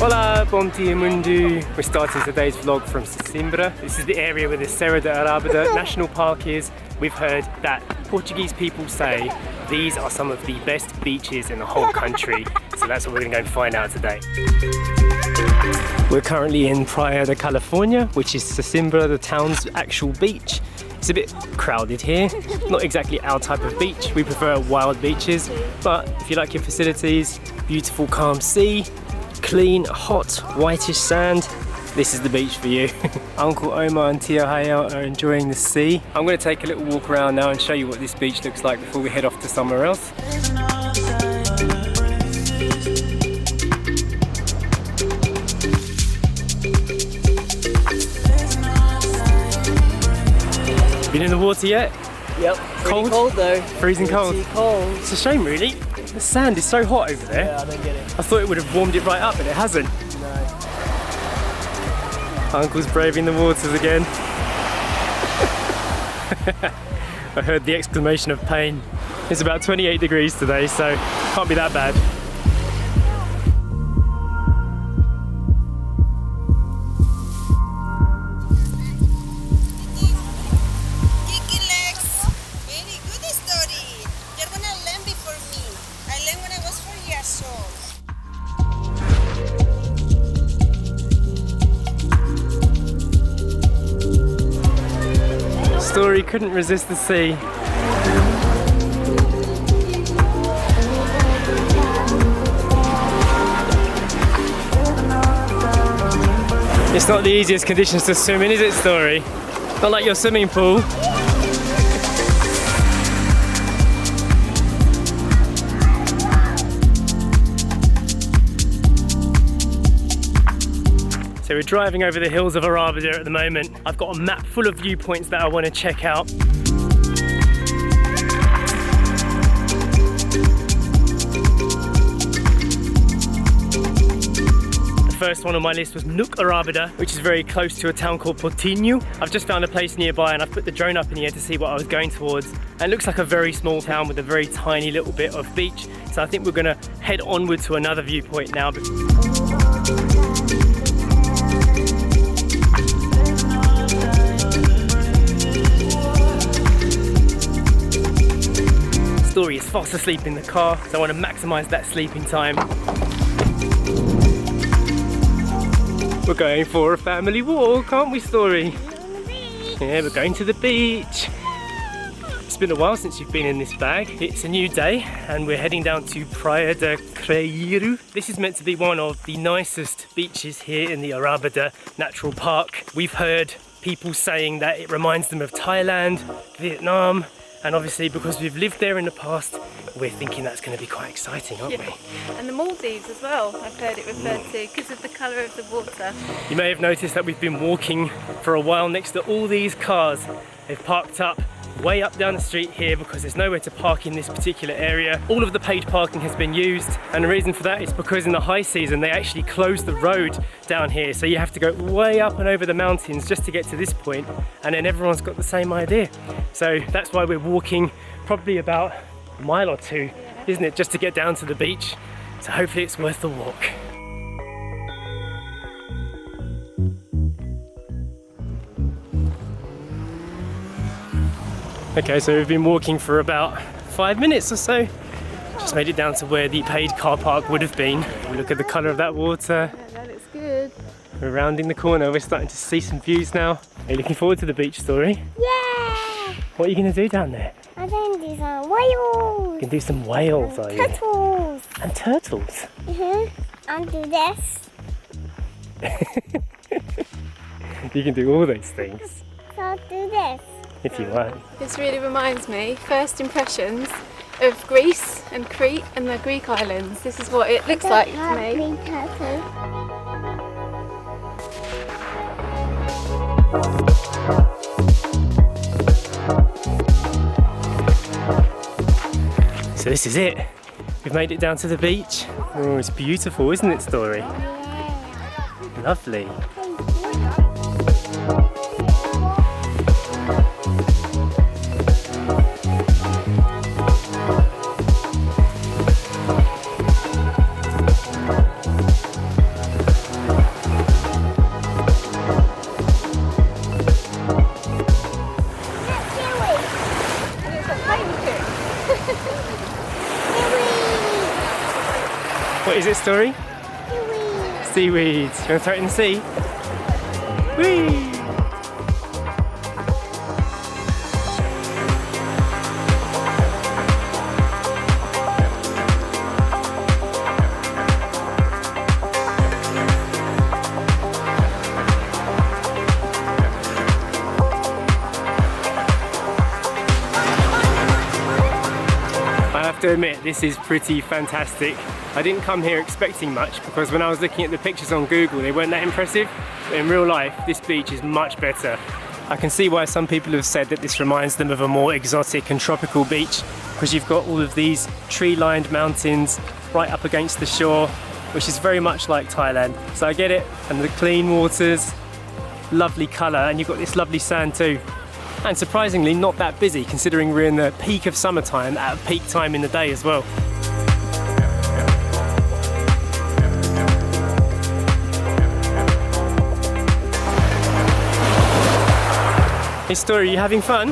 Hola, bom dia mundo. We're starting today's vlog from Sesimbra. This is the area where the Serra da Arabada National Park is. We've heard that Portuguese people say these are some of the best beaches in the whole country. So that's what we're going to go and find out today. We're currently in Praia de California, which is Sesimbra, the town's actual beach. It's a bit crowded here, not exactly our type of beach. We prefer wild beaches, but if you like your facilities, beautiful calm sea, clean, hot, whitish sand, this is the beach for you. Uncle Omar and Tia Jmayel are enjoying the sea. I'm going to take a little walk around now and show you what this beach looks like before we head off to somewhere else. Been in the water yet? Yep. Cold? Cold though. Freezing cold. Cold. It's a shame really. The sand is so hot over there. Yeah, I don't get it. I thought it would have warmed it right up, but it hasn't. No. Uncle's braving the waters again. I heard the exclamation of pain. It's about 28 degrees today, so can't be that bad. Story couldn't resist the sea. It's not the easiest conditions to swim in, is it, Story? Not like your swimming pool. So we're driving over the hills of Arabada at the moment. I've got a map full of viewpoints that I want to check out. The first one on my list was Nuc Arabada, which is very close to a town called Portinho. I've just found a place nearby and I've put the drone up in the air to see what I was going towards. And it looks like a very small town with a very tiny little bit of beach. So I think we're gonna head onward to another viewpoint now. Story is fast asleep in the car, so I want to maximise that sleeping time. We're going for a family walk, aren't we, Story? Yeah, we're going to the beach. It's been a while since you've been in this bag. It's a new day and we're heading down to Praia de CREIRO. This is meant to be one of the nicest beaches here in the Arabada Natural Park. We've heard people saying that it reminds them of Thailand, Vietnam, and obviously because we've lived there in the past, we're thinking that's going to be quite exciting, aren't we? And the Maldives as well, I've heard it referred to because of the colour of the water. You may have noticed that we've been walking for a while next to all these cars. They've parked up way up down the street here because there's nowhere to park in this particular area. All of the paid parking has been used, and the reason for that is because in the high season they actually close the road down here, so you have to go way up and over the mountains just to get to this point, and then everyone's got the same idea. So that's why we're walking probably about a mile or two, isn't it, just to get down to the beach. So hopefully it's worth the walk. Okay, so we've been walking for about 5 minutes or so. Just made it down to where the paid car park would have been. Look at the colour of that water. Yeah, that looks good. We're rounding the corner, we're starting to see some views now. Are you looking forward to the beach, Story? Yeah! What are you going to do down there? I'm going to do some whales! You can do some whales, are you? Turtles! And turtles? And do this. You can do all those things. So do this. If you want. This really reminds me, first impressions of Greece and Crete and the Greek islands. This is what it looks like to me. So this is it. We've made it down to the beach. Oh, it's beautiful, isn't it, Story? Lovely. is it, Story? Seaweed. Seaweeds. You want to throw it in the sea? Whee! I have to admit, this is pretty fantastic. I didn't come here expecting much because when I was looking at the pictures on Google, they weren't that impressive. But in real life, this beach is much better. I can see why some people have said that this reminds them of a more exotic and tropical beach, because you've got all of these tree-lined mountains right up against the shore, which is very much like Thailand. So I get it, and the clean waters, lovely colour, and you've got this lovely sand too. And surprisingly not that busy, considering we're in the peak of summertime, at a peak time in the day as well. Hey Story, you having fun?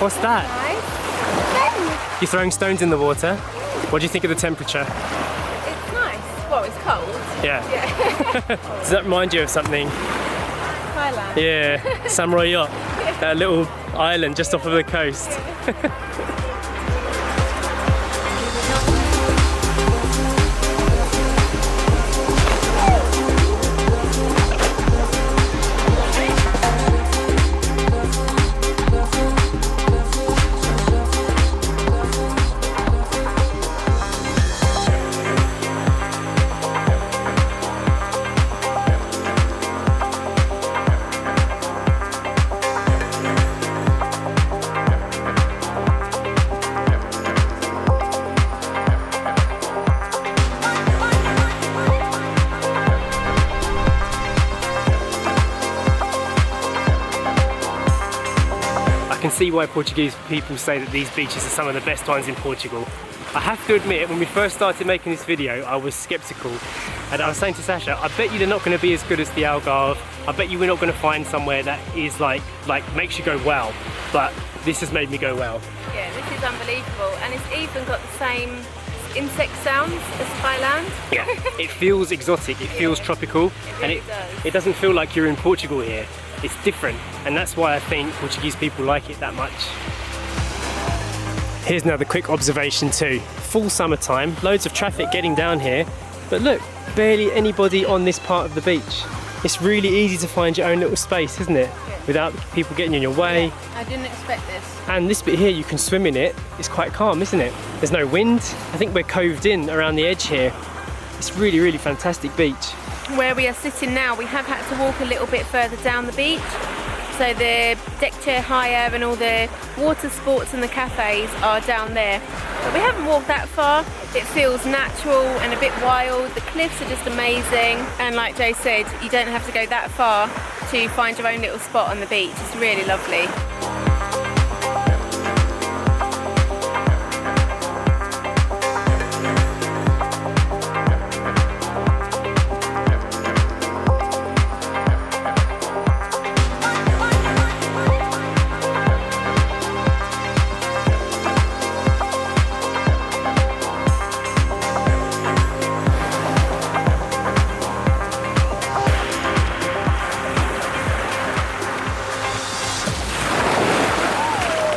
What's that? Nice. You're throwing stones in the water? What do you think of the temperature? It's nice. Well, it's cold. Yeah. Does that remind you of something? Thailand. Yeah, Samurai Yacht, that little island just off of the coast. I can see why Portuguese people say that these beaches are some of the best ones in Portugal. I have to admit, when we first started making this video, I was skeptical. And I was saying to Sacha, I bet you they're not going to be as good as the Algarve. I bet you we're not going to find somewhere that is like makes you go wow. But this has made me go wow. Yeah, this is unbelievable. And it's even got the same insect sounds as Thailand. Yeah, it feels exotic, it feels tropical. It really and does. it doesn't feel like you're in Portugal here. It's different, and that's why I think Portuguese people like it that much. Here's another quick observation too. Full summertime, loads of traffic getting down here, but look, barely anybody on this part of the beach. It's really easy to find your own little space, isn't it? Yeah. Without people getting in your way. I didn't expect this. And this bit here, you can swim in it. It's quite calm, isn't it? There's no wind. I think we're coved in around the edge here. It's really, really fantastic beach. Where we are sitting now, we have had to walk a little bit further down the beach. So the deck chair hire and all the water sports and the cafes are down there. But we haven't walked that far. It feels natural and a bit wild. The cliffs are just amazing. And like Joe said, you don't have to go that far to find your own little spot on the beach. It's really lovely.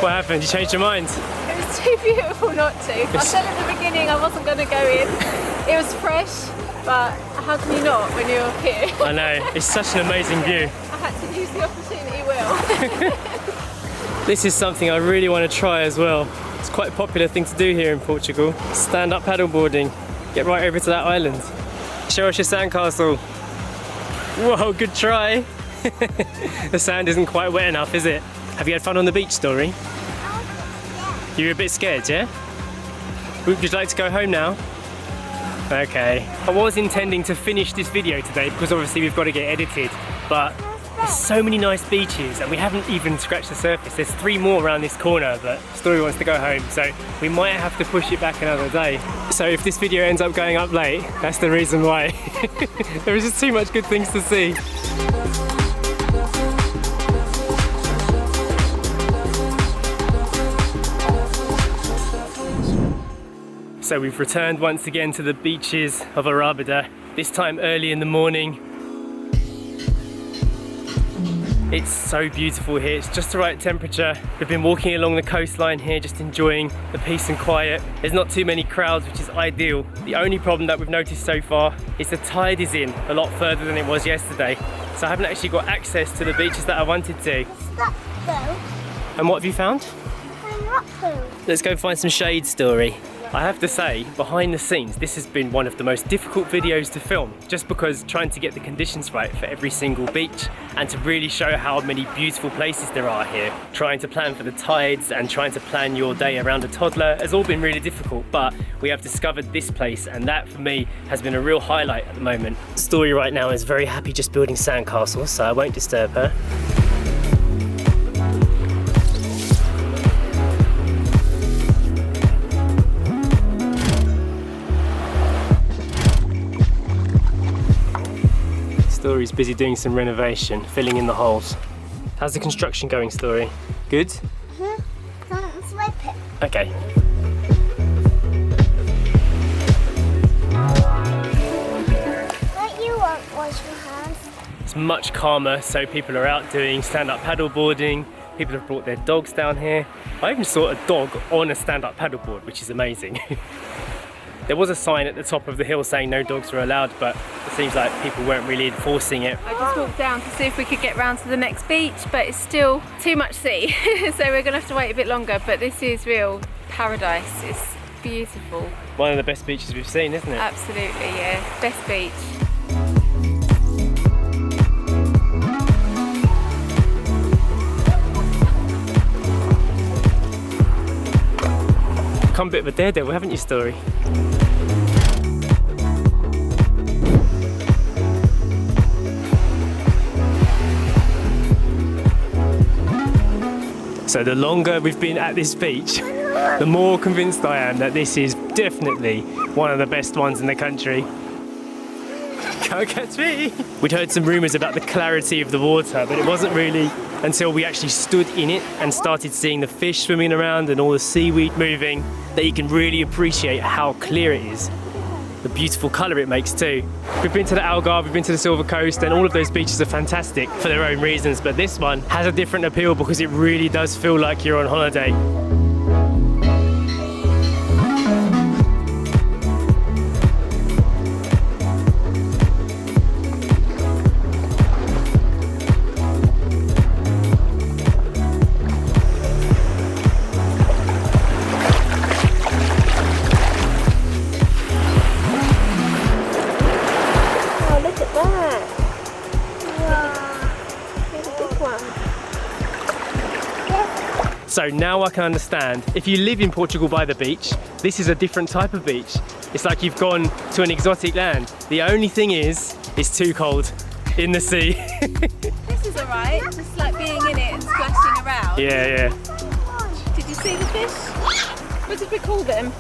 What happened? You changed your mind? It was too beautiful not to. I said at the beginning I wasn't going to go in. It was fresh, but how can you not when you're here? I know, it's such an amazing view. I had to use the opportunity well. This is something I really want to try as well. It's quite a popular thing to do here in Portugal. Stand-up paddleboarding. Get right over to that island. Show us your sandcastle. Whoa, good try. The sand isn't quite wet enough, is it? Have you had fun on the beach, Story? You were a bit scared, yeah? Would you like to go home now? Okay. I was intending to finish this video today because obviously we've got to get edited, but there's so many nice beaches and we haven't even scratched the surface. There's 3 more around this corner, but Story wants to go home, so we might have to push it back another day. So if this video ends up going up late, that's the reason why. There is just too much good things to see. So we've returned once again to the beaches of Arabada, this time early in the morning. It's so beautiful here, it's just the right temperature. We've been walking along the coastline here, just enjoying the peace and quiet. There's not too many crowds, which is ideal. The only problem that we've noticed so far is the tide is in a lot further than it was yesterday. So I haven't actually got access to the beaches that I wanted to. Stop though. And what have you found? I'm not food. Let's go find some shade, Story. I have to say, behind the scenes, this has been one of the most difficult videos to film, just because trying to get the conditions right for every single beach and to really show how many beautiful places there are here. Trying to plan for the tides and trying to plan your day around a toddler has all been really difficult, but we have discovered this place, and that for me has been a real highlight at the moment. Story right now is very happy just building sandcastles, so I won't disturb her. Story's busy doing some renovation, filling in the holes. How's the construction going, Story? Good? Don't slip it. Okay. Don't you want wash your hands? It's much calmer, so people are out doing stand-up paddleboarding. People have brought their dogs down here. I even saw a dog on a stand-up paddleboard, which is amazing. There was a sign at the top of the hill saying no dogs were allowed, but it seems like people weren't really enforcing it. I just walked down to see if we could get round to the next beach, but it's still too much sea. So we're gonna have to wait a bit longer, but this is real paradise. It's beautiful. One of the best beaches we've seen, isn't it? Absolutely, yeah. Best beach. Become a bit of a daredevil, haven't you, Story? So the longer we've been at this beach, the more convinced I am that this is definitely one of the best ones in the country. Can't catch me! We'd heard some rumours about the clarity of the water, but it wasn't really until we actually stood in it and started seeing the fish swimming around and all the seaweed moving that you can really appreciate how clear it is. The beautiful colour it makes too. We've been to the Algarve, we've been to the Silver Coast, and all of those beaches are fantastic for their own reasons, but this one has a different appeal because it really does feel like you're on holiday. So now I can understand, if you live in Portugal by the beach, this is a different type of beach. It's like you've gone to an exotic land. The only thing is, it's too cold in the sea. This is alright, just like being in it and splashing around. Yeah. Did you see the fish? What did we call them?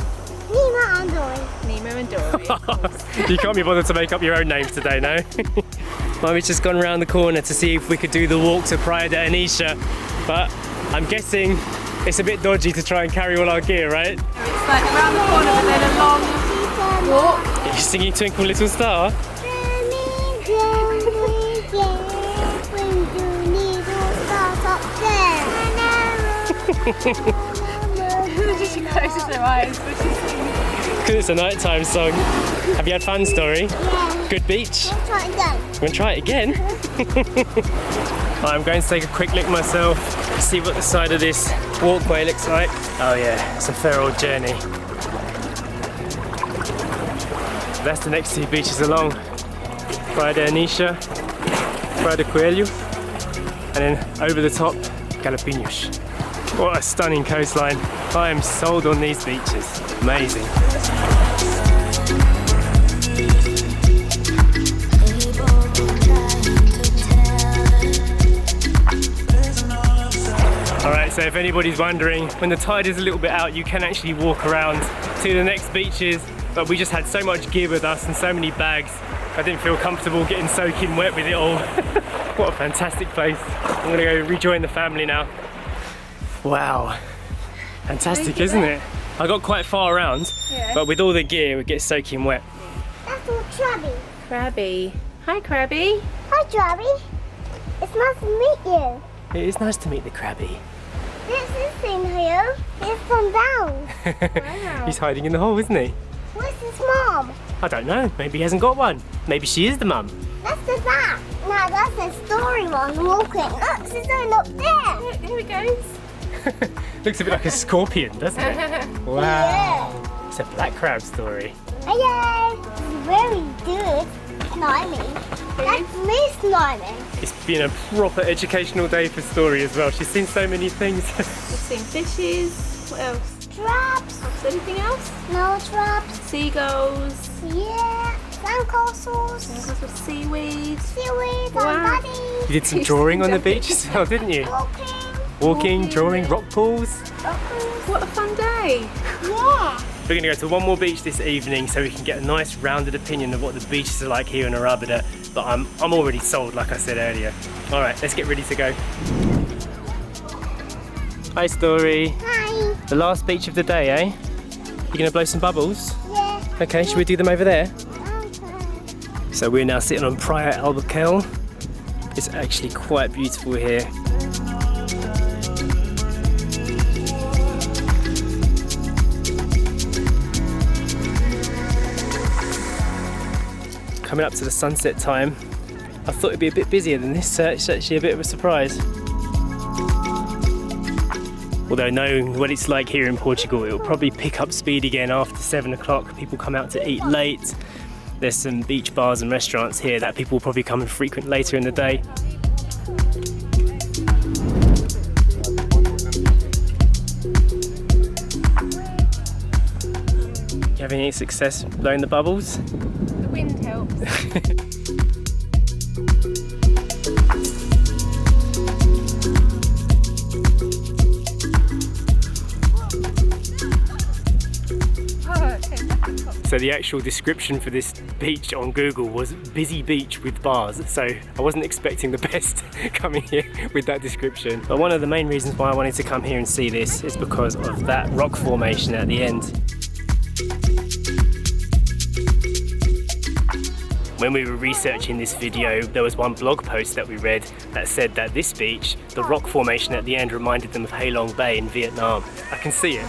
Nemo and Dory. Nemo and Dory. You can't be bothered to make up your own names today, no? Mummy's just gone around the corner to see if we could do the walk to PRAIA de ANICHA, but I'm guessing it's a bit dodgy to try and carry all our gear, right? It's like around the corner and then a long walk. Are you singing Twinkle Little Star? She closes her eyes. Because it's a nighttime song. Have you had fun, Story? Yeah. Good beach? Try it again. You want to try it again? I'm going to take a quick look myself, see what the side of this walkway looks like. Oh yeah, it's a fair old journey. So that's the next two beaches along. PRAIA de ANICHA, PRAIA de CREIRO, and then over the top, Galapinhos. What a stunning coastline. I am sold on these beaches. Amazing. Alright, so if anybody's wondering, when the tide is a little bit out, you can actually walk around to the next beaches, but we just had so much gear with us and so many bags, I didn't feel comfortable getting soaking wet with it all. What a fantastic place. I'm gonna go rejoin the family now. Wow, fantastic, isn't it? I got quite far around, but with all the gear, it gets soaking wet. That's all Krabby. Krabby. Hi, Krabby. Hi, Krabby. It's nice to meet you. It is nice to meet the Krabby. This is in here. It's come down. Wow. He's hiding in the hole, isn't he? Where's his mom? I don't know. Maybe he hasn't got one. Maybe she is the mum. That's the back. Now that's the story one walking. Look, she's going up there. Look, here it goes. Looks a bit like a scorpion, doesn't it? Wow. Yeah. It's a black crab story. Hello. It's very good. Slimy. That's me slimy. It's been a proper educational day for Story as well. She's seen so many things. We've seen fishes. What else? Traps. Anything else? No traps. Seagulls. Yeah. Sandcastles. Sandcastles, seaweed. Seaweed. Wow. And buddy. You did some drawing on the beach as well, didn't you? Walking, drawing, rock pools. What a fun day. Yeah. We're going to go to one more beach this evening so we can get a nice rounded opinion of what the beaches are like here in Arabada. But I'm already sold, like I said earlier. All right, let's get ready to go. Hi, Story. Hi. The last beach of the day, eh? You going to blow some bubbles? Yeah. Okay, should we do them over there? Okay. So we're now sitting on PRAIA Algarve. It's actually quite beautiful here. Coming up to the sunset time. I thought it'd be a bit busier than this, so it's actually a bit of a surprise. Although knowing what it's like here in Portugal, it'll probably pick up speed again after 7 o'clock. People come out to eat late. There's some beach bars and restaurants here that people will probably come and frequent later in the day. You having any success blowing the bubbles? The wind helps. So the actual description for this beach on Google was busy beach with bars. So I wasn't expecting the best coming here with that description. But one of the main reasons why I wanted to come here and see this is because of that rock formation at the end. When we were researching this video, there was one blog post that we read that said that this beach, the rock formation at the end, reminded them of Ha Long Bay in Vietnam. I can see it.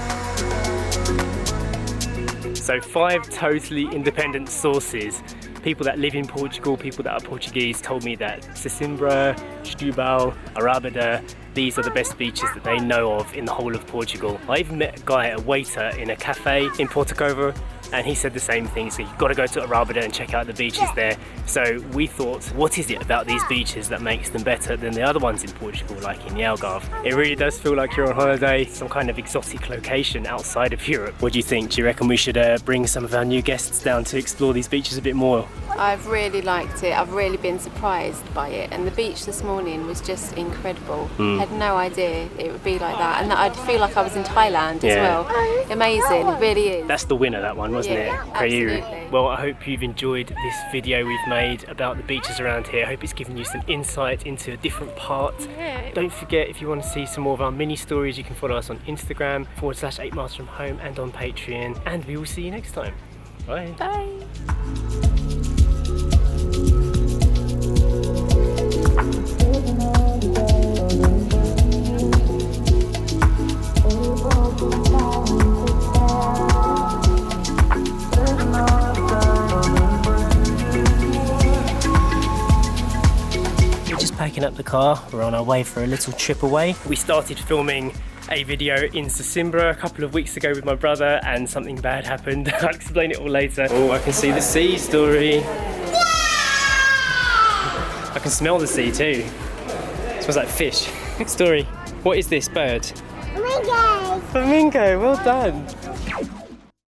So 5 totally independent sources, people that live in Portugal, people that are Portuguese, told me that Sesimbra, Jmayel, Arabada, these are the best beaches that they know of in the whole of Portugal. I even met a guy, a waiter in a cafe in Portugal, and he said the same thing. So you've got to go to Arabada and check out the beaches there. So we thought, what is it about these beaches that makes them better than the other ones in Portugal, like in the Algarve? It really does feel like you're on holiday, some kind of exotic location outside of Europe. What do you think? Do you reckon we should bring some of our new guests down to explore these beaches a bit more? I've really liked it. I've really been surprised by it, and the beach this morning was just incredible. I had no idea it would be like that, and I'd feel like I was in Thailand as well. Amazing, it really is. That's the winner, that one, wasn't it? CREIRO. Absolutely. Well, I hope you've enjoyed this video we've made about the beaches around here. I hope it's given you some insight into a different part. Yeah. Don't forget, if you want to see some more of our mini stories, you can follow us on Instagram /8 miles from home and on Patreon. And we will see you next time. Bye. Bye. Packing up the car, we're on our way for a little trip away. We started filming a video in Sesimbra a couple of weeks ago with my brother, and something bad happened. I'll explain it all later. Oh, I can see the sea, Story. I can smell the sea too. It smells like fish. Story, what is this bird? Flamingo. Flamingo, well done.